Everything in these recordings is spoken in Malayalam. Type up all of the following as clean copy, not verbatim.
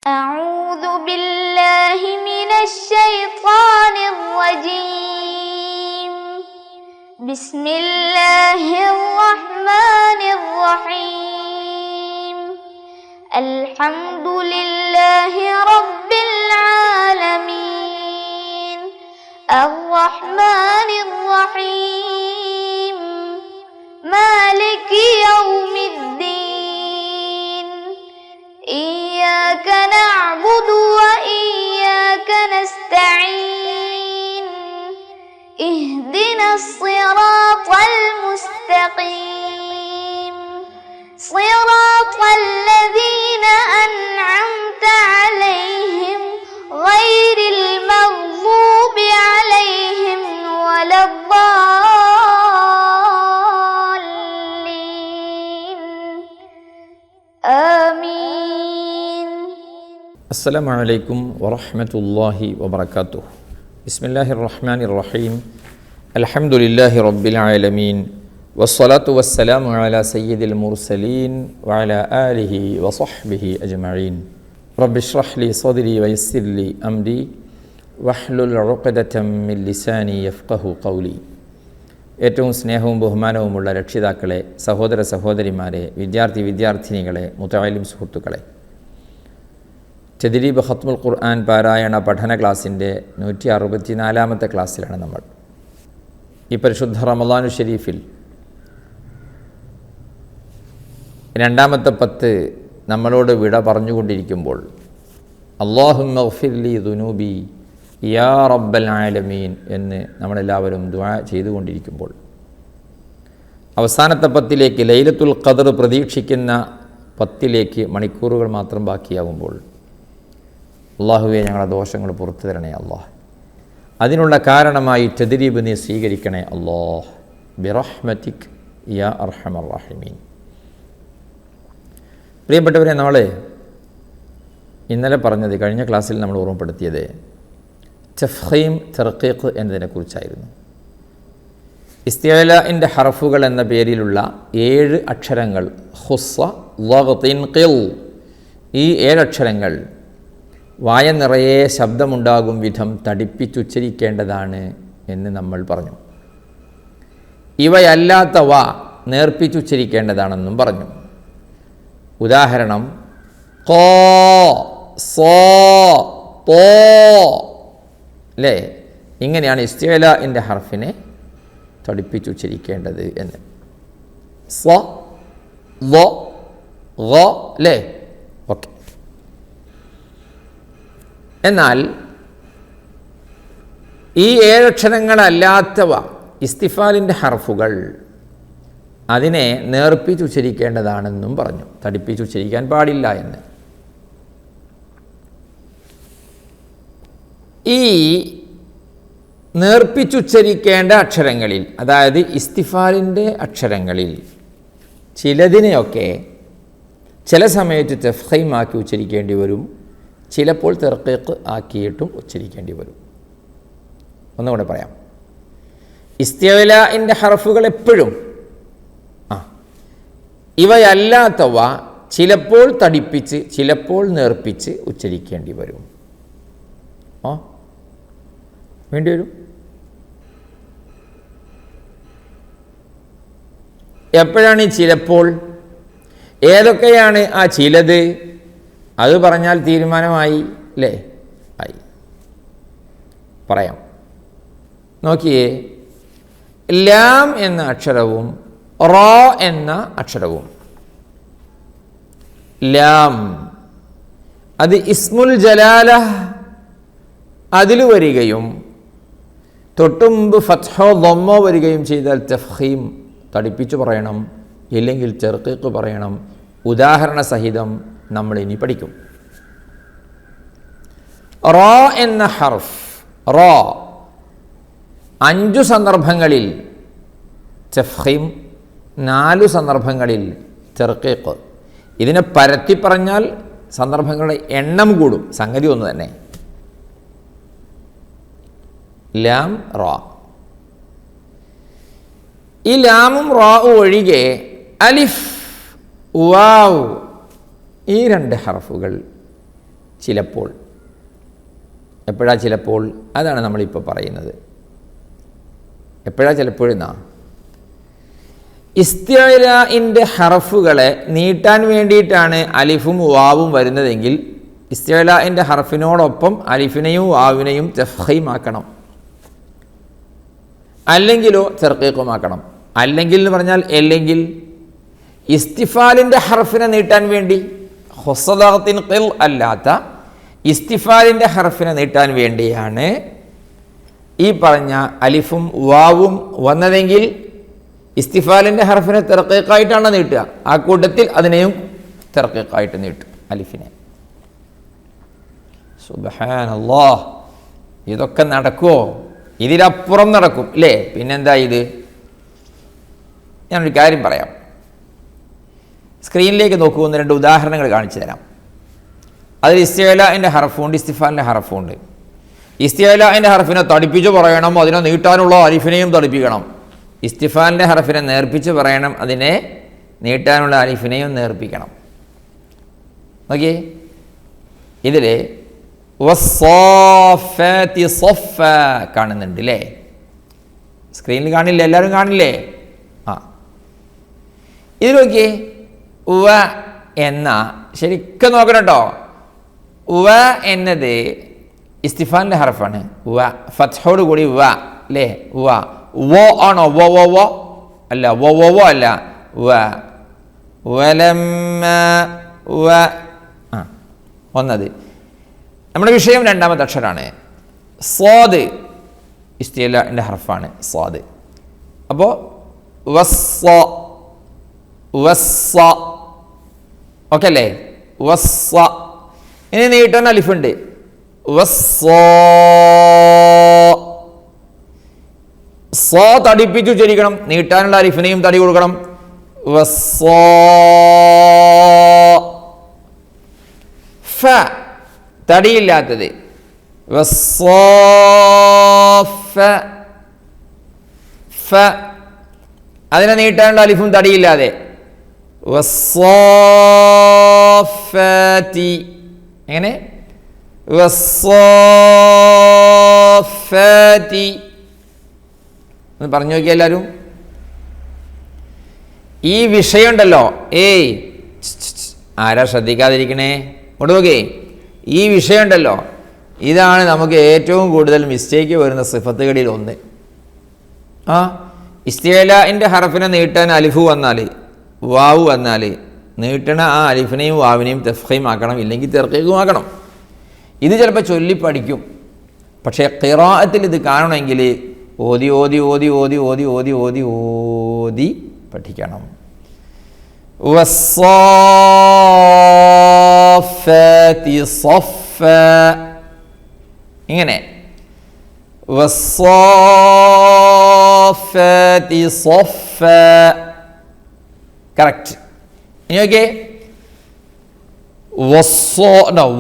أعوذ بالله من الشيطان الرجيم. بسم الله الرحمن الرحيم. الحمد لله رب العالمين. الرحمن الرحيم. مالك يوم الدين. إياك نعبد وإياك نستعين. اهدنا الصراط المستقيم. صراط الذين أنعمت عليهم غير المغضوب عليهم ولا الضالين. آمين. السلام عليكم ورحمة الله وبركاته. بسم الله الرحمن الرحيم. الحمد لله رب العالمين. والصلاة والسلام على سيد المرسلين وعلى آله وصحبه أجمعين. رب اشرح لي صدري ويسر لي أمري واحلل عقدة من لساني يفقه قولي. ഏറ്റവും സ്നേഹവും ബഹുമാനവുമുള്ള രക്ഷിതാക്കളെ, സഹോദര സഹോദരിമാരെ, വിദ്യാർത്ഥിനികളെ, മുതഅല്ലിം സുഹൃത്തുക്കളെ, തദ്രീബ് ഖത്മുൽ ഖുർആൻ പാരായണ പഠന ക്ലാസ്സിൻ്റെ 164-ാമത്തെ ക്ലാസ്സിലാണ് നമ്മൾ. ഈ പരിശുദ്ധ റമളാനു ഷരീഫിൽ രണ്ടാമത്തെ 10 നമ്മളോട് വിട പറഞ്ഞുകൊണ്ടിരിക്കുമ്പോൾ അല്ലാഹുമ്മ ഗ്ഫിർലി ദുനൂബി യാ റബ്ബൽ ആലമീൻ എന്ന് നമ്മളെല്ലാവരും ദുആ ചെയ്തുകൊണ്ടിരിക്കുമ്പോൾ അവസാനത്തെ 10ലേക്ക്, ലൈലത്തുൽ ഖദർ പ്രതീക്ഷിക്കുന്ന 10ലേക്ക് മണിക്കൂറുകൾ മാത്രം ബാക്കിയാകുമ്പോൾ അല്ലാഹുവേ, ഞങ്ങളുടെ ദോഷങ്ങൾ പുറത്തു തരണേ അല്ലാഹ്. അതിനുള്ള കാരണമായി തദ്രീബ് നീ സ്വീകരിക്കണേ അല്ലാഹ്. ബിറഹ്മതിക് യാ അർഹമർ റഹീമീൻ. പ്രിയപ്പെട്ടവരെ, നമ്മൾ ഇന്നലെ പറഞ്ഞത്, കഴിഞ്ഞ ക്ലാസ്സിൽ നമ്മൾ ഓർമ്മപ്പെടുത്തിയത് തഫ്ഖീം തർഖീഖ് എന്നതിനെക്കുറിച്ചായിരുന്നു. ഇസ്തിഅലാഇൻ്റെ ഹർഫുകൾ എന്ന പേരിലുള്ള 7 അക്ഷരങ്ങൾ, ഖുസ്സ, ളഗ്തിൻ, ഖിൽ, ഈ 7 അക്ഷരങ്ങൾ വായ നിറയെ ശബ്ദമുണ്ടാകും വിധം തടിപ്പിച്ചുച്ചരിക്കേണ്ടതാണ് എന്ന് നമ്മൾ പറഞ്ഞു. ഇവയല്ലാത്തവ നേർപ്പിച്ചുച്ചരിക്കേണ്ടതാണെന്നും പറഞ്ഞു. ഉദാഹരണം, ഖാ, സാ, ത്വാ, അല്ലേ? ഇങ്ങനെയാണ് ഇസ്തിഅലാഇൻ്റെ ഹർഫിനെ തടിപ്പിച്ചുച്ചരിക്കേണ്ടത് എന്ന്. സ, ള, ഗ, അല്ലേ? ഓക്കെ. എന്നാൽ ഈ 7 അക്ഷരങ്ങളല്ലാത്തവ, ഇസ്തിഫാലിൻ്റെ ഹർഫുകൾ, അതിനെ നേർപ്പിച്ചുച്ചരിക്കേണ്ടതാണെന്നും പറഞ്ഞു. തടിപ്പിച്ചുച്ചരിക്കാൻ പാടില്ല എന്ന്. ഈ നേർപ്പിച്ചുച്ചരിക്കേണ്ട അക്ഷരങ്ങളിൽ, അതായത് ഇസ്തിഫാലിൻ്റെ അക്ഷരങ്ങളിൽ ചിലതിനെയൊക്കെ ചില സമയത്ത് തഫ്ഖീമാക്കി ഉച്ചരിക്കേണ്ടി വരും, ചിലപ്പോൾ തർഖീഖ് ആക്കിയിട്ടും ഉച്ചരിക്കേണ്ടി വരും. ഒന്നുകൂടെ പറയാം. ഇസ്തിഅലാഇൻ്റെ ഹർഫുകൾ എപ്പോഴും, ഇവയല്ലാത്തവ ചിലപ്പോൾ തടിപ്പിച്ച് ചിലപ്പോൾ നേർപ്പിച്ച് ഉച്ചരിക്കേണ്ടി വരും. വേണ്ടി വരും. എപ്പോഴാണ് ഈ ചിലപ്പോൾ? ഏതൊക്കെയാണ് ആ ചിലത്? അത് പറഞ്ഞാൽ തീരുമാനമായി, അല്ലേ? ആയി. പറയാം. നോക്കിയേ, ലാം എന്ന അക്ഷരവും റാ എന്ന അക്ഷരവും. ലാം അത് ഇസ്മുൽ ജലാല, അതിൽ വരികയും തൊട്ടുമുമ്പ് ഫത്ഹോ ദമ്മോ വരികയും ചെയ്താൽ തഫ്ഖീം തടിപ്പിച്ചു പറയണം, ഇല്ലെങ്കിൽ തർഖീഖ് പറയണം. ഉദാഹരണ സഹിതം നമ്മൾ ഇനി പഠിക്കും. റാ എന്ന ഹർഫ്, റാ 5 സന്ദർഭങ്ങളിൽ തഫ്ഖീം, 4 സന്ദർഭങ്ങളിൽ തർഖീഖ്. ഇതിനെ പരത്തി പറഞ്ഞാൽ സന്ദർഭങ്ങളുടെ എണ്ണം കൂടും. സംഗതി ഒന്ന് തന്നെ. ലാം, റാ. ഈ ലാമും റാവും ഒഴികെ അലിഫ്, വാവ്, ഈ 2 ഹർഫുകൾ ചിലപ്പോൾ. എപ്പോഴാ ചിലപ്പോൾ? അതാണ് നമ്മളിപ്പോൾ പറയുന്നത്. എപ്പോഴാ ചിലപ്പോഴെന്നാ? ഇസ്തിഅലാഇൻ്റെ ഹർഫുകളെ നീട്ടാൻ വേണ്ടിയിട്ടാണ് അലിഫും വാവും വരുന്നതെങ്കിൽ ഇസ്തിഅലാഇൻ്റെ ഹർഫിനോടൊപ്പം അലിഫിനെയും വാവിനെയും തഫ്ഖീമാക്കണം, അല്ലെങ്കിലോ തർക്കീഖുമാക്കണം. അല്ലെങ്കിൽ എന്ന് പറഞ്ഞാൽ അല്ലെങ്കിൽ ഇസ്തിഫാലിൻ്റെ ഹർഫിനെ നീട്ടാൻ വേണ്ടി, ഹുസ്സദാത്തിൻ ഖിൽ അല്ലാത്ത ഇസ്തിഫാലിൻ്റെ ഹർഫിനെ നീട്ടാൻ വേണ്ടിയാണ് ഈ പറഞ്ഞ അലിഫും വാവും വന്നതെങ്കിൽ ഇസ്തിഫാലിൻ്റെ ഹർഫിനെ തർക്കീഖായിട്ടാണ് നീട്ടുക. ആ കൂട്ടത്തിൽ അതിനെയും തർക്കീഖായിട്ട് നീട്ടും അലിഫിനെ. സുബ്ഹാനല്ലാഹ്, ഇതൊക്കെ നടക്കുമോ? ഇതിലപ്പുറം നടക്കും അല്ലേ? പിന്നെന്താ ഇത്? ഞാനൊരു കാര്യം പറയാം. സ്ക്രീനിലേക്ക് നോക്കൂ, 1-2 ഉദാഹരണങ്ങൾ കാണിച്ചു തരാം. അതിൽ ഇസ്തിഅലാഇൻ്റെ ഹർഫുണ്ട്, ഇസ്തിഫാലിൻ്റെ ഹർഫുണ്ട്. ഇസ്തിഅലാഇൻ്റെ ഹർഫിനെ തടിപ്പിച്ച് പറയണം, അതിനെ നീട്ടാനുള്ള അലിഫിനെയും തടിപ്പിക്കണം. ഇസ്തിഫാലിൻ്റെ ഹർഫിനെ നേർപ്പിച്ച് പറയണം, അതിനെ നീട്ടാനുള്ള അലിഫിനെയും നേർപ്പിക്കണം. ഓക്കെ, ഇതിൽ വസ്സാഫാത്തി സഫ കാണുന്നുണ്ട് അല്ലേ? സ്ക്രീനിൽ കാണില്ലേ? എല്ലാവരും കാണില്ലേ? ആ, ഇത് നോക്കിയേ. ഉവ എന്ന, ശരിക്കും നോക്കണം കേട്ടോ. ഉവ എന്നത് ഇസ്തിഫാലിൻ്റെ ഹർഫാണ്. ഉവ ഫത്ഹോട് കൂടി ഉവ അല്ലേ? ഉവ വോ ആണോ? വോ വോ വോ അല്ല, വോ വോ വോ അല്ല, ഉവ വലമ്മ ഉവ. ആ, ഒന്നത്. നമ്മുടെ വിഷയം രണ്ടാമത്തെ അക്ഷരമാണ് സ്വാദ്. ഇസ്തിഅലാഇൻ്റെ ഹർഫാണ് സ്വാദ്. അപ്പോൾ വസ്സ വസ്സ, ഓക്കെ അല്ലേ? വസ്സ. ഇനി നീട്ടാൻ അലിഫുണ്ട്. വസ്സ, സോ തടിപ്പിച്ചു ഉച്ചരിക്കണം, നീട്ടാനുള്ള അലിഫിനെയും തടി കൊടുക്കണം. വസ്സ. ഫ തടിയില്ലാത്തത്. വസ്സാഫ, ഫ അതിനെ നീട്ടാനുള്ള അലിഫും തടിയില്ലാതെ. വസ്സാഫാത്തി, എങ്ങനെ? വസ്സാഫാത്തി. ഒന്ന് പറഞ്ഞു നോക്കിയ എല്ലാവരും. ഈ വിഷയം ഉണ്ടല്ലോ, ഏയ് ആരാ ശ്രദ്ധിക്കാതിരിക്കണേ? കൊണ്ട് നോക്കേ, ഈ വിഷയം ഉണ്ടല്ലോ, ഇതാണ് നമുക്ക് ഏറ്റവും കൂടുതൽ മിസ്റ്റേക്ക് വരുന്ന സിഫത്തുകളിൽ ഒന്ന്. ആ, ഇസ്തിഅലാഇൻ്റെ ഹർഫിനെ നീട്ടാൻ അലിഫ് വന്നാൽ, വാവ് വന്നാൽ, നീട്ടണ ആ അലിഫിനെയും വാവിനെയും തഫ്ഖീമാക്കണം, ഇല്ലെങ്കിൽ തർക്കീഖുമാക്കണം. ഇത് ചിലപ്പോൾ ചൊല്ലി പഠിക്കും, പക്ഷേ ഖിറാഅത്തിൽ ഇത് കാണണമെങ്കിൽ ഓതി ഓതി ഓതി ഓതി ഓതി ഓതി ഓതി ഓതി പഠിക്കണം. വസ്സാഫാത്തി സഫ, ഇങ്ങനെ. വസ്സാഫാത്തി സഫ, കറക്റ്റ്. ഇനി ഓക്കെ,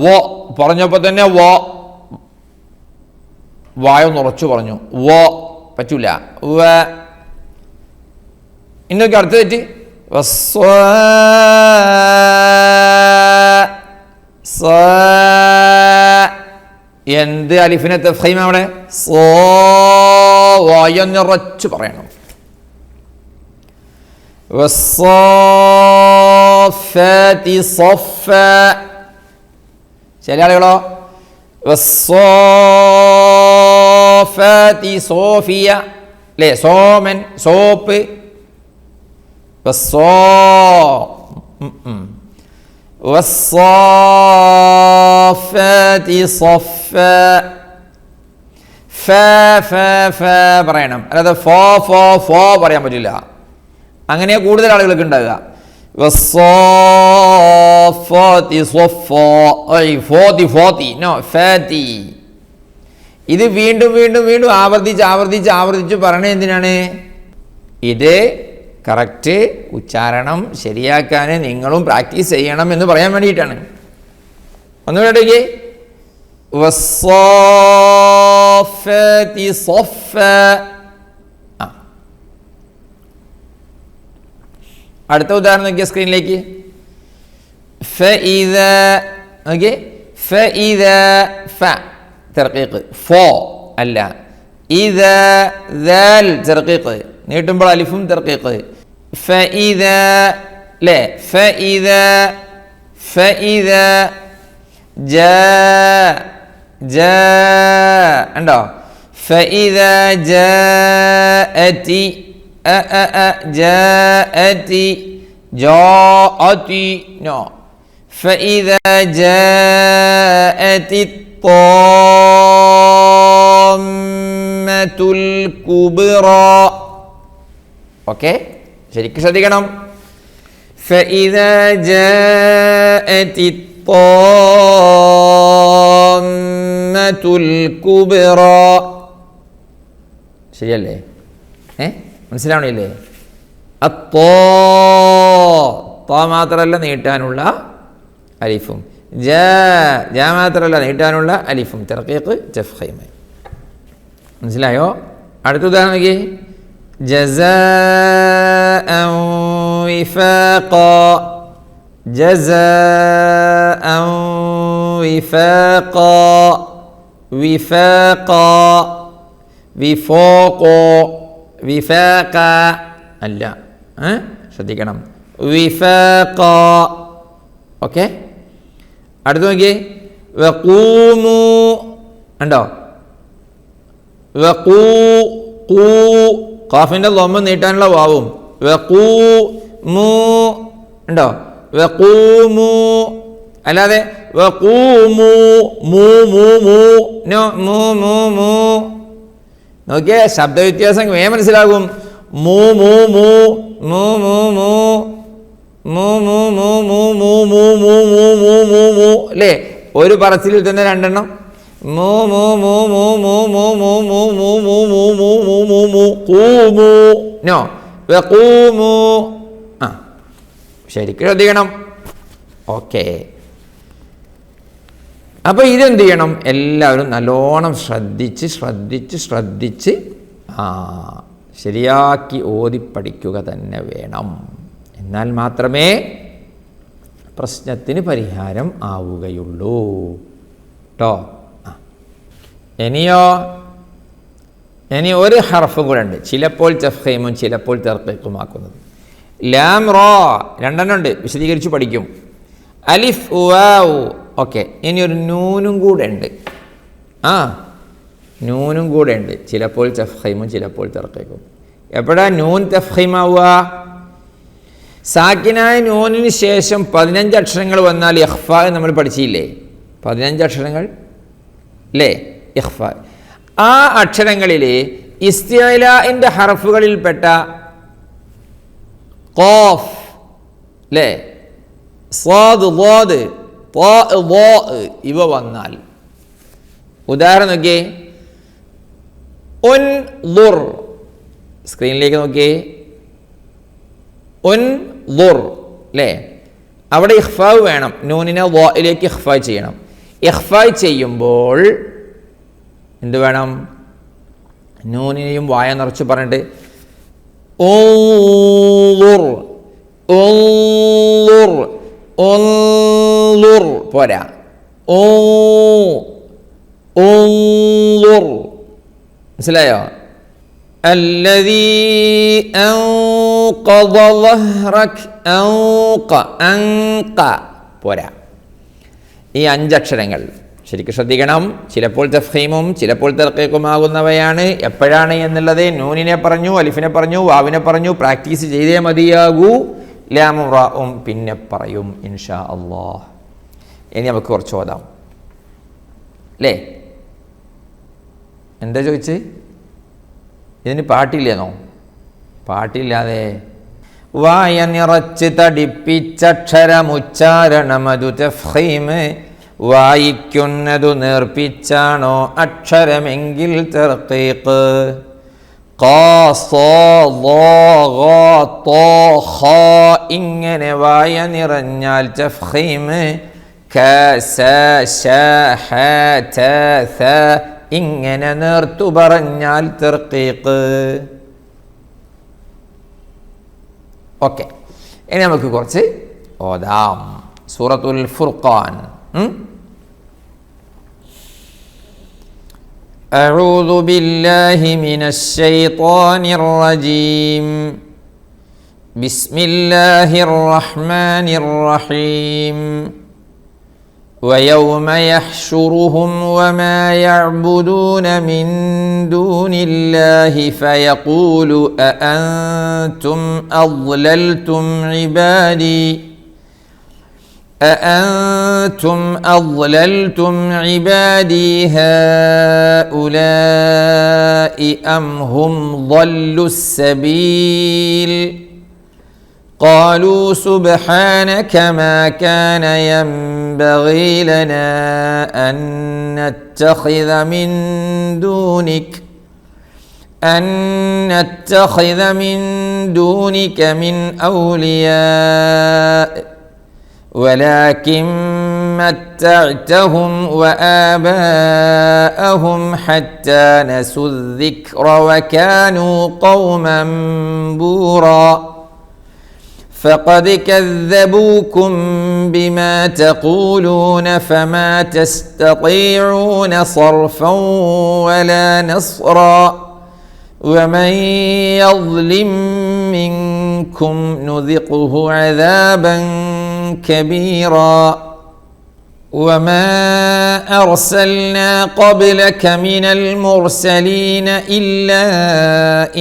വോ പറഞ്ഞപ്പോൾ തന്നെ വായൊന്ന് ഉറച്ചു പറഞ്ഞു. വോ പറ്റൂല. വ. ഇന്നൊക്കെ അടുത്ത തെറ്റ്. എന്ത് അലിഫിനെ തഫ്ഖീം അവിടെ? വായൊന്നുറച്ചു പറയണം. വസ്സാഫാത്തി സഫ. ചില ആളുകളോ വസ്സാഫാത്തി സോഫിയ അല്ലേ? സോമൻ, സോപ്പ്. വസ്സാഫാത്തി സഫ. ഫ ഫ ഫ പറയണം, അല്ലാതെ ഫോ ഫോ ഫോ പറയാൻ പറ്റില്ല. അങ്ങനെ കൂടുതൽ ആളുകൾക്ക് ഉണ്ടാകുക. ഇത് വീണ്ടും വീണ്ടും വീണ്ടും ആവർത്തിച്ച് പറയണത് എന്തിനാണ്? ഇത് കറക്റ്റ് ഉച്ചാരണം ശരിയാക്കാൻ നിങ്ങളും പ്രാക്ടീസ് ചെയ്യണം എന്ന് പറയാൻ വേണ്ടിയിട്ടാണ്. ഒന്നുകൂടെ അടുത്ത ഉദാഹരണം നോക്കിയ സ്ക്രീനിലേക്ക്. فإذا ف ترقيق فو അല്ല إذا ذال ترقيق നീട്ടുമ്പോൾ അലിഫും തർക്കീഖ് فإذا لا فإذا جاء ഉണ്ടോ فإذا جاءت جاءت no فإذا جاءت الطامة الكبرى ഓക്കെ ശരിക്കും ശ്രദ്ധിക്കണം فإذا جاءت الطامة الكبرى ശരിയല്ലേ മനസ്സിലാവണില്ലേ ത്വ മാത്രമല്ല നീട്ടാനുള്ള അലിഫും ജ മാത്രമല്ല നീട്ടാനുള്ള അലിഫും തർക്കീഖ് തഫ്ഖീം മനസ്സിലായോ അടുത്ത ഉദാഹരണം നോക്കി ജസാഅൻ വിഫാഖാ ജസാഅൻ വിഫാഖാ വിഫാഖാ വിഫാഖോ വിഫാഖ അല്ല ശ്രദ്ധിക്കണം വിഫാഖാ ഓക്കെ അടുത്ത് നോക്കിയേ വഖൂമു ഉണ്ടോ ഖാഫിന്റെ ലൊമ്മ നീട്ടാനുള്ള വാവും വഖൂമു ഉണ്ടോ വഖൂമു അല്ലാതെ വഖൂമു മൂ മൂ മൂ നോ മൂ മൂ മൂ നോക്കിയേ ശബ്ദ വ്യത്യാസം വേഗം മനസ്സിലാകും മൂ മൂ മൂ മൂ മൂ മൂ മൂ മൂ മൂ മൂ മൂ മൂ മൂ മൂ മൂ മൂ മൂ അല്ലേ ഒരു പറച്ചിലിൽ തന്നെ രണ്ടെണ്ണം മൂ മൂ മൂ മൂ മൂ മൂ മൂ മൂ മൂ മൂ മൂ മൂ മൂ മൂ മൂ ഖൂമു നോ വഖൂമു ശരിക്കും ശ്രദ്ധിക്കണം ഓക്കെ അപ്പോൾ ഇതെന്ത് ചെയ്യണം എല്ലാവരും നല്ലോണം ശ്രദ്ധിച്ച് ശരിയാക്കി ഓതി പഠിക്കുക തന്നെ വേണം എന്നാൽ മാത്രമേ പ്രശ്നത്തിന് പരിഹാരം ആവുകയുള്ളൂ കേട്ടോ ഇനി ഒരു ഹർഫും കൂടെ ഉണ്ട് ചിലപ്പോൾ തഫ്ഖീമും ചിലപ്പോൾ തർഖീഖുമാക്കുന്നത് ലാം റോ രണ്ടെണ്ണം ഉണ്ട് വിശദീകരിച്ച് പഠിക്കും അലിഫ് വാവ് ഓക്കെ ഇനി ഒരു നൂനും കൂടെ ഉണ്ട് നൂനും കൂടെ ഉണ്ട് ചിലപ്പോൾ തഫ്ഖീമും ചിലപ്പോൾ തർഖീഖും എപ്പോഴാ നൂൻ തഫ്ഖീമാവുക സാക്കിനായ നൂനിന് ശേഷം 15 അക്ഷരങ്ങൾ വന്നാൽ ഇഖ്ഫാ നമ്മൾ പഠിച്ചില്ലേ 15 അക്ഷരങ്ങൾ അല്ലേ ഇഖ്ഫാ ആ അക്ഷരങ്ങളിൽ ഇസ്തിഅലാഇന്റെ ഹർഫുകളിൽപ്പെട്ട ഖാഫ് അല്ലേ സാദ് ളാദ് ത്വാ ളാ ഇവ വന്നാൽ ഉദാഹരണം നോക്കിയേ ഉൻദുർ സ്ക്രീനിലേക്ക് നോക്കിയേ ഉൻദുർ അല്ലേ അവിടെ ഇഖ്ഫാ വേണം നൂനിനെ ളായിലേക്ക് ഇഖ്ഫാ ചെയ്യണം ഇഖ്ഫാ ചെയ്യുമ്പോൾ എന്ത് വേണം നൂനിനെയും വായ നിറച്ച് പറഞ്ഞിട്ട് ഉൻദുർ ഉൻദുർ ഉൻദുർ പോരാ ഉൻദുർ മനസ്സിലായോ الذي أنقض ظهرك أنق പോരാ ഈ 5 അക്ഷരങ്ങൾ ശരിക്കും ശ്രദ്ധിക്കണം ചിലപ്പോൾ തഫ്ഖീമും ചിലപ്പോൾ തർഖീഖുമാകുന്നവയാണ് എപ്പോഴാണ് എന്നുള്ളത് നൂനിനെ പറഞ്ഞു അലിഫിനെ പറഞ്ഞു വാവിനെ പറഞ്ഞു പ്രാക്ടീസ് ചെയ്തേ മതിയാകൂ ലാമും റാഉം പിന്നെ പറയും ഇൻഷാ അല്ലാഹ് ഇനി നമുക്ക് കുറച്ച് ഓതാം അല്ലേ എന്താ ചോദിച്ച് ഇതിന് പാട്ടില്ലേന്നോ പാട്ടില്ലാതെ വായ നിറച്ച് തടിപ്പിച്ചക്ഷരമുച്ചാരണമതു തഫ്ഖീം വായിക്കുന്നതു നേർപ്പിച്ചാണോ അക്ഷരമെങ്കിൽ തർഖീഖ് ഇങ്ങനെ വായ നിറഞ്ഞാൽ തഫ്ഖീം ഇങ്ങനെ നേർത്തു പറഞ്ഞാൽ തർഖീഖ് ഓക്കെ ഇനി നമുക്ക് കുറച്ച് ഓതാം സൂറത്തുൽ ഫുർഖാൻ أعوذ بالله من الشيطان الرجيم. بسم الله الرحمن الرحيم. ويوم يحشرهم وما يعبدون من دون الله فيقول أأنتم أضللتم عبادي هؤلاء أم هم ضلوا السبيل قالوا سبحانك ما كان ينبغي لنا أن نتخذ من دونك من أولياء ولكن متعتهم وآباءهم حتى نسوا الذكر وكانوا قوما بورا فقد كذبوكم بما تقولون فما تستطيعون صرفا ولا نصرا ومن يظلم منكم نذقه عذابا كبيرا وما أرسلنا قبلك من المرسلين إلا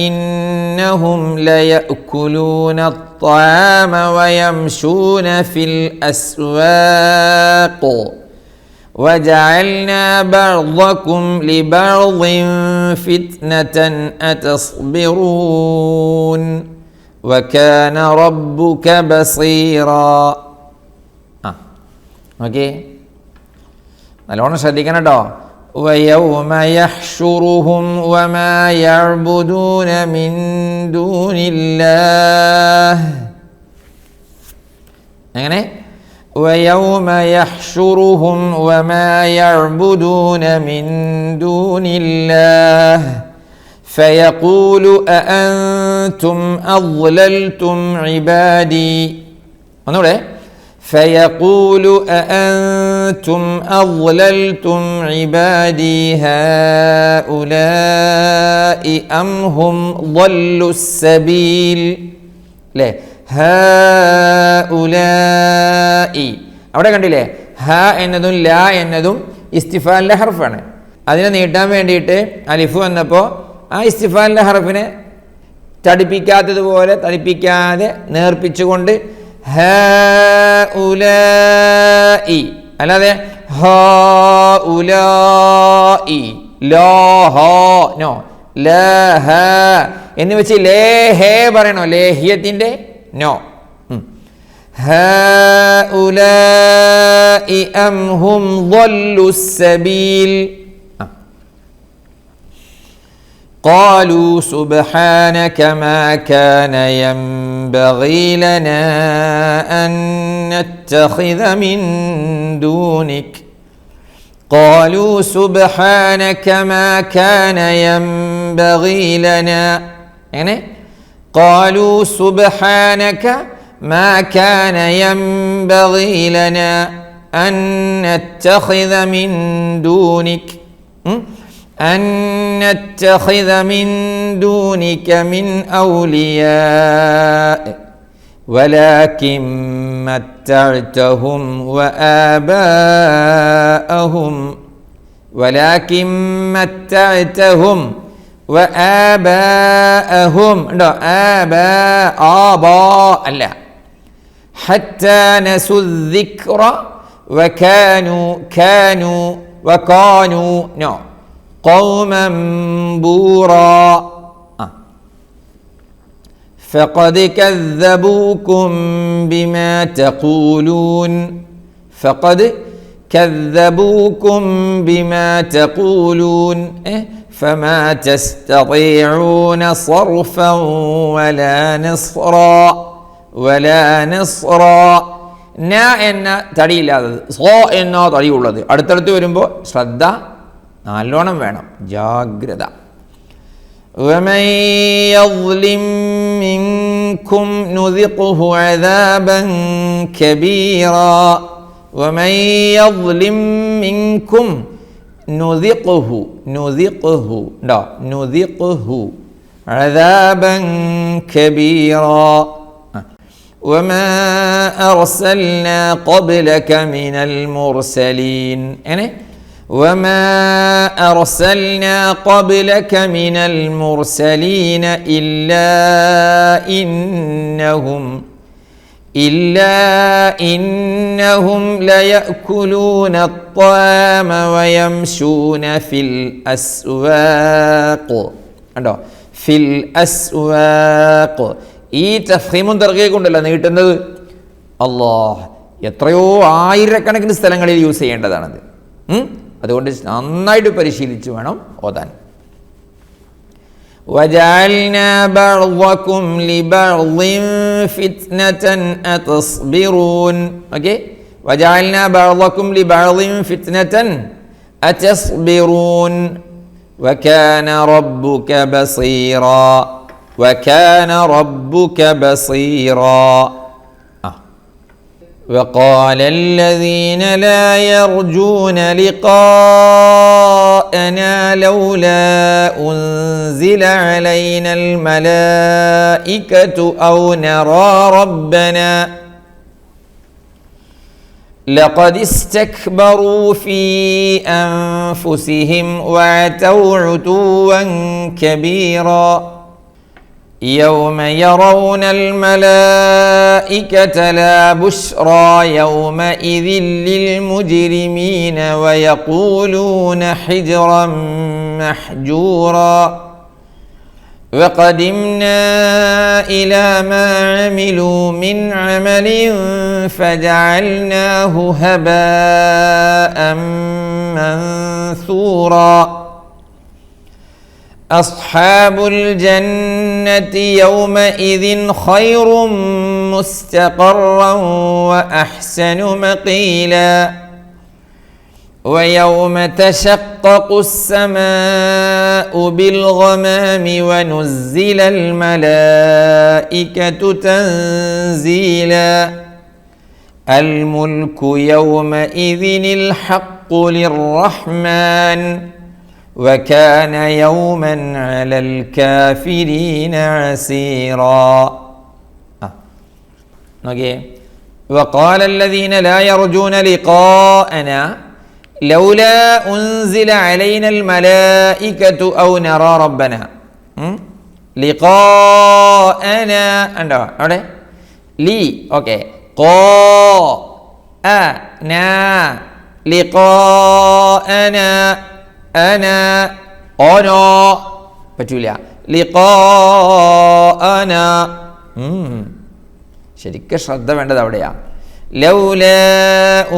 إنهم ليأكلون الطعام ويمشون في الأسواق وجعلنا بعضكم لبعض فتنة أتصبرون وكان ربك بصيرا. ഓക്കെ, നല്ലോണം ശ്രദ്ധിക്കണം കേട്ടോ. ويوم يحشرهم وما يعبدون من دون الله. എങ്ങനെ? ويوم يحشرهم وما يعبدون من دون الله فيقول أأنتم أضللتم عبادي. ഒന്നുകൂടെ. فيقول أأنتم أضللتم عبادي هؤلاء أم هم ضلوا السبيل. അല്ലേ? ഹഉലാഇ അവിടെ കണ്ടില്ലേ? ഹ എന്നതും ല എന്നതും ഇസ്തിഫാലിൻ്റെ ഹർഫാണ്. അതിനെ നീട്ടാൻ വേണ്ടിയിട്ട് അലിഫ് വന്നപ്പോൾ ആ ഇസ്തിഫാലിൻ്റെ ഹർഫിനെ തടിപ്പിക്കാതെ നേർപ്പിച്ചുകൊണ്ട് ഹഉലാഇ അല്ലാതെ ഹഉലാഇ ലാ ഹാ നോ ലാ ഹ എന്ന് വെച്ച് ലേ ഹേ പറയണോ? ലേഹ്യത്തിൻ്റെ നോ. ഹഉലാഇ അം ഹും ضلوا السبيل. قالوا سبحانك ما كان ينبغي لنا أن نتخذ من دونك. قالوا سبحانك ما كان ينبغي لنا. يعني قالوا سبحانك ما كان ينبغي لنا أن نتخذ من دونك من أولياء ولكن متعتهم وآباءهم അല്ല حتى نسوا الذكر وكانوا قوما بورا. فقد كذبوكم بما تقولون فما تستطيعون صرفا ولا نصرا. ന എന്ന തടിയില്ലാത്തത്, സോ എന്ന തടിയുള്ളത് അടുത്തടുത്ത് വരുമ്പോൾ ശ്രദ്ധ നല്ലോണം വേണം, ജാഗ്രത. ومن يظلم منكم نذقه عذابا كبيرا. ومن يظلم منكم നുദിഖുഹു നുദിഖുഹു ഉണ്ടോ നുദിഖുഹു അദാബൻ കബീറാ വമാ അർസൽനാ ഖബ്ലക മിനൽ മുർസലീൻ അങ്ങനെ വമാ അർസൽനാ ഖബ്ലക മിനൽ മുർസലീന ഇല്ലാ ഇന്നഹും ലയഅ്കുലൂന അത്വാമ വയംശൂന ഫിൽ അസ്വാഖ് കണ്ടോ ഫിൽ അസ്വാഖ് ഈ തഫ്ഖീമും തർഗീഖും ഉണ്ടല്ലോ നീട്ടുന്നത് അല്ലാഹ് എത്രയോ ആയിരക്കണക്കിന് സ്ഥലങ്ങളിൽ യൂസ് ചെയ്യേണ്ടതാണത്. അതുകൊണ്ട് നന്നായിട്ട് പരിശീലിച്ച് വേണം ഓതാൻ. وجعلنا بعضكم لبعض فتنة أتصبرون اوكي وجعلنا بعضكم لبعض فتنة أتصبرون وكان ربك بصيرا وكان ربك بصيرا وقال الذين لا يرجون لقاءنا لولا أنزل علينا الملائكة أو نرى ربنا لقد استكبروا في أنفسهم وعتوا عتوا كبيرا يوم يرون الملائكة لا بشرى يومئذ للمجرمين ويقولون حجرا محجورا وقدمنا إلى ما عملوا من عمل فجعلناه هباء منثورا أصحاب الجنة يومئذ خير مستقرا وأحسن مقيلا ويوم تشقق السماء بالغمام ونزل الملائكة تنزيلا الملك يومئذ الحق للرحمن وكان يوما على الكافرين عسيرا وقال الذين لا يرجون لقاءنا لولا أنزل علينا الملائكة أو نرى ربنا لقاءنا അവിടെ ലി ഓക്കെ ഖാഅനാ ലിഖാഅനാ അന ഓനോ പറ്റൂല ലിഖാഅന ശരിക്കും ശ്രദ്ധ വേണ്ടത് അവിടെയാ ലൗലാ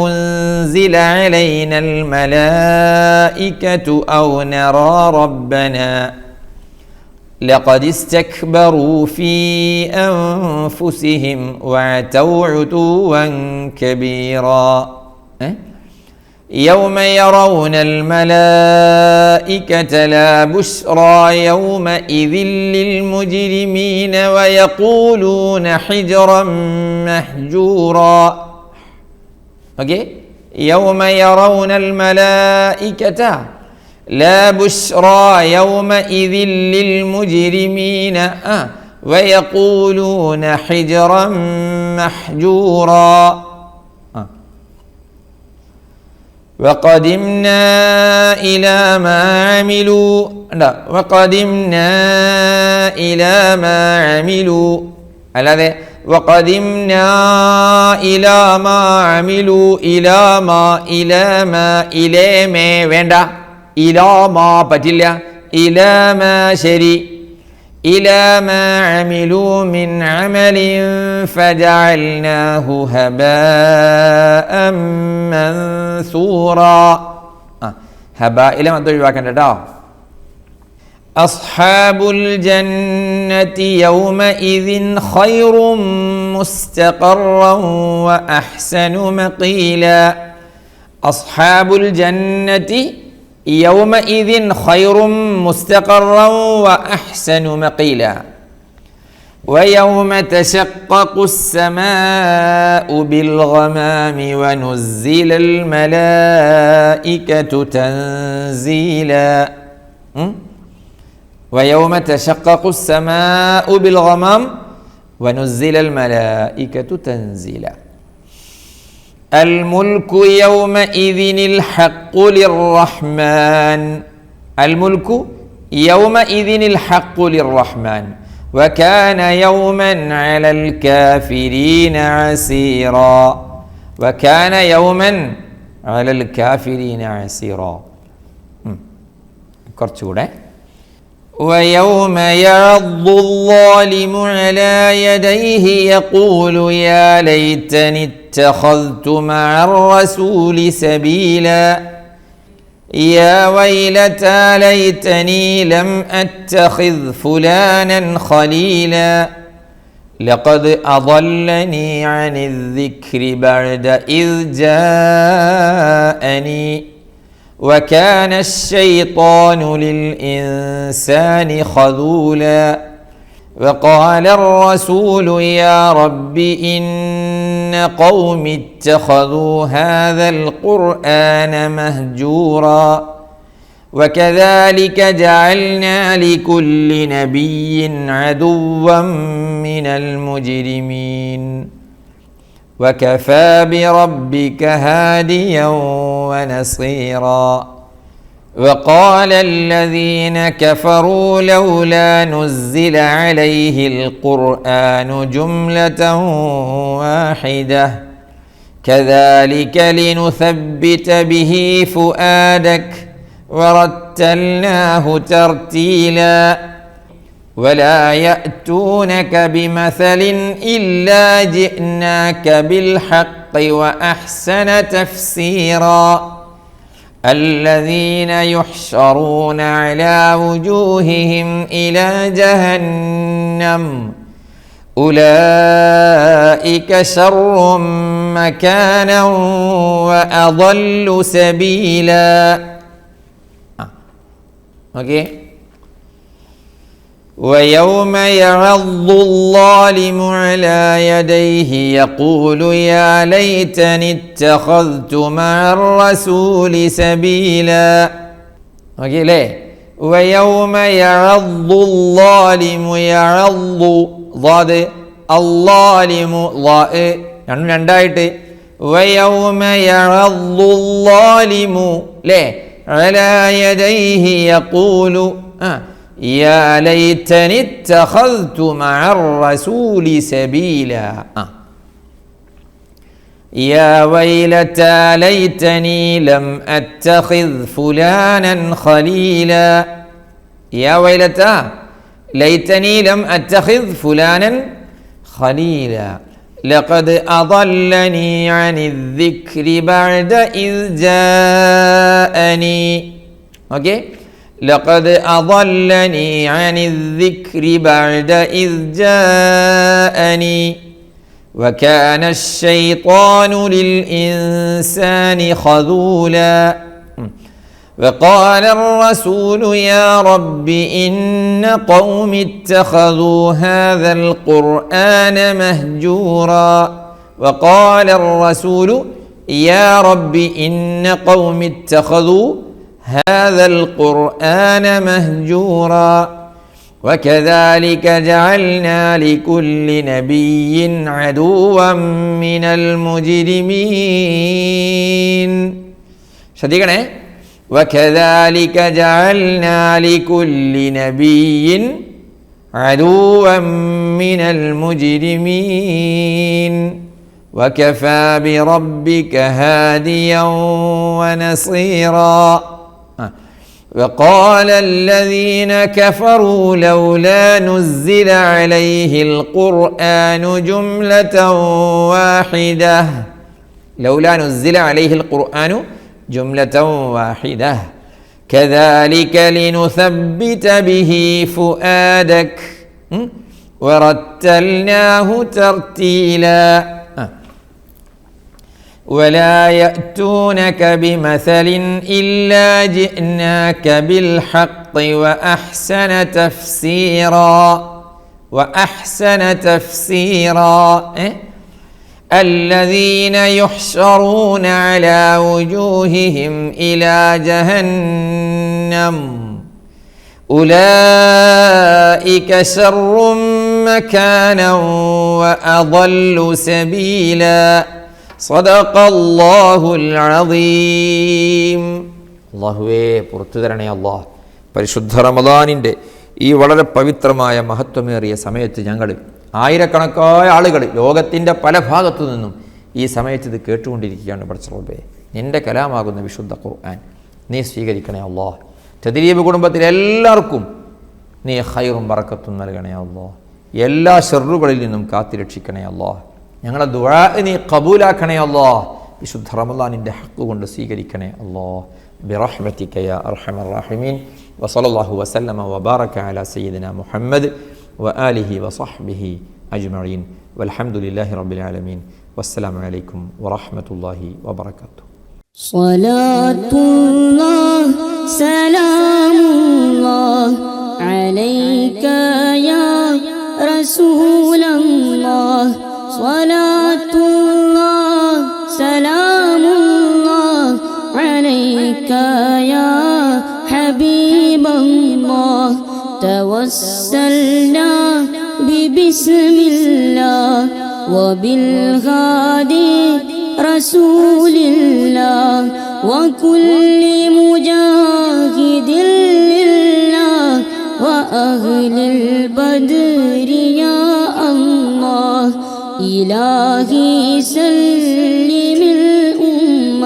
ഉൻസില അലൈനൽ മലായികതു ഔ നറാ റബ്ബനാ ലഖദ് ഇസ്തക്ബറൂ ഫീ അൻഫുസിഹിം വഅതൗ ഉതുവൻ കബീറാ يوم يرون الملائكة لا بشرى يومئذ للمجرمين ويقولون حجرا محجورا اوكي يوم يرون الملائكة لا بشرى يومئذ للمجرمين ويقولون حجرا محجورا وقدمنا إلى ما عملوا وقدمنا إلى ما عملوا അല്ലാതെ وقدمنا إلى ما عملوا إلى ما إلى ما വേണ്ട إلى ما പറ്റില്ല إلى ما ശരി إلى ما عملوا من عمل فجعلناه هباء منثورا هباء മദ്ദ് ഒഴിവാക്കണ്ട കേട്ടോ أصحاب الجنة يومئذ خير مستقرا وأحسن مقيلا أصحاب الجنة يومئذ خير مستقرا وأحسن مقيلا ويوم تشقق السماء بالغمام ونزل الملائكة تنزيلا. ويوم تشقق السماء بالغمام ونزل الملائكة تنزيلا. الملك يومئذ الحق للرحمن. الملك يومئذ الحق للرحمن وكان يوما على الكافرين عسيرا. وكان يوما على الكافرين عسيرا. കുറച്ചുകൂടെ. ويوم يعض الظالم على يديه يقول يا ليتني اتخذت مع الرسول سبيلا. يا ويلتى ليتني لم أتخذ فلانا خليلا. لقد أضلني عن الذكر بعد إذ جاءني وكان الشيطان للإنسان خذولا. وقال الرسول يا رب إن قوم اتخذوا هذا القرآن مهجورا. وكذلك جعلنا لكل نبي عدوا من المجرمين وكفى بربك هاديا ونصيرا. وقال الذين كفروا لولا نزل عليه القرآن جملة واحدة كذلك لنثبت به فؤادك ورتلناه ترتيلا. ولا يأتونك بمثل إلا جئناك بالحق وأحسن تفسيرا. الذين يحشرون على وجوههم إلى جهنم أولئك شر مكانا وأضل سبيلا. ويوم يعض الظالم على يديه يقول يا ليتني اتخذت مع الرسول سبيلا. ല്ലേ? ويوم يعض الظالم يعض ضاد الظالم ضاء രണ്ടായിട്ട് ويوم يعض الظالم ല്ലേ? على يديه يقول يا ليتني اتخذت مع الرسول سبيلا. يا ويلتى ليتني لم أتخذ فلانا خليلا. يا ويلتى ليتني لم أتخذ فلانا خليلا. لقد أضلني عن الذكر بعد إذ جاءني. لقد أضلني عن الذكر بعد إذ جاءني وكان الشيطان للإنسان خذولا. وقال الرسول يا رب إن قوم اتخذوا هذا القرآن مهجورا. وقال الرسول يا رب إن قوم اتخذوا هذا القرآن مهجورا. وكذلك جعلنا لكل نبي عدوا من المجرمين. ശ്രദ്ധിക്കണേ. وكذلك جعلنا لكل نبي عدوا من المجرمين وكفى بربك هاديا ونصيرا. وقال الذين كفروا لولا نزل عليه القرآن جملة واحدة. لولا نزل عليه القرآن جملة واحدة كذلك لنثبت به فؤادك ورتلناه ترتيلا. ولا يأتونك بمثل إلا جئناك بالحق وأحسن تفسيرا. وأحسن تفسيرا. الذين يحشرون على وجوههم إلى جهنم أولئك شر مكانا وأضل سبيلا. صدق الله العظيم. അള്ളാഹുവേ പുറത്തു തരണേ അള്ളാഹ്. പരിശുദ്ധ റമദാനിൻ്റെ ഈ വളരെ പവിത്രമായ മഹത്വമേറിയ സമയത്ത് ഞങ്ങൾ ആയിരക്കണക്കായ ആളുകൾ ലോകത്തിൻ്റെ പല ഭാഗത്തു നിന്നും ഈ സമയത്ത് ഇത് കേട്ടുകൊണ്ടിരിക്കുകയാണ്. പടച്ച റബ്ബേ, നിൻ്റെ കലാമാകുന്ന വിശുദ്ധ ഖുർആൻ നീ സ്വീകരിക്കണേ അള്ളാഹ്. തദ്രീബ് കുടുംബത്തിലെ എല്ലാവർക്കും നീ ഖൈറും ബറക്കത്തും നൽകണേ അള്ളാഹ്. എല്ലാ ഷർറുകളിൽ നിന്നും കാത്തിരക്ഷിക്കണേ അള്ളാഹ്. ഞങ്ങളെ ദുആ നീ ഖബൂലാക്കണേ അള്ളാഹ്. വിശുദ്ധ റമദാനിൻ്റെ ഹക്ക് കൊണ്ട് സ്വീകരിക്കണേ അള്ളാഹ്. ബിറഹ്മതിക യാ അർഹമർ റഹീമീൻ. വസല്ലല്ലാഹു വസല്ലമ വബാറക അലാ സയ്യിദിനാ മുഹമ്മദ് വആലിഹി വസഹ്ബിഹി അജ്മഈൻ. വൽഹംദുലില്ലാഹി റബ്ബിൽ ആലമീൻ. വസ്സലാമു അലൈക്കും വറഹ്മത്തുള്ളാഹി വബറകാതുഹു. സ്വലാത്തുല്ലാഹ് സലാമുല്ലാഹ് അലൈക യാ റസൂലല്ലാഹ്. സ്വലാത്തുല്ലാഹ് സലാമുല്ലാഹ് അലൈക യാ ഹബീബല്ലാഹ്. തവസ്സൽനാ ബിബിസ്മില്ലാഹ് വബിൽഹാദി റസൂലില്ലാഹ് വകുല്ലി മുജാഹിദിൻ ലില്ലാഹ് വഅഹ്ലിൽ ബദ്രി യാ അല്ലാഹ്. ഇലാഹി സല്ലിമിൽ ഉമ്മ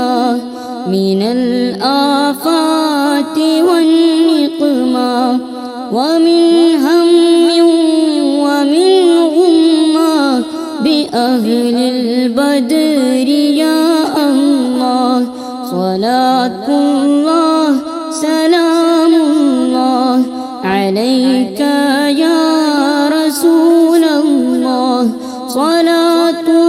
മിനൽ ആഫാതി വന്നിഖ്മാ വമിൻ ഹമ്മിൻ വമിൻ ഗുമ്മാ ബിഅഹ്ലിൽ ബദ്രി യാ അല്ലാഹ്. സ്വലാത്തുല്ലാഹ് സലാമുല്ലാഹ് അലൈക യാ റസൂലല്ലാഹ്. സ്വലാത്തു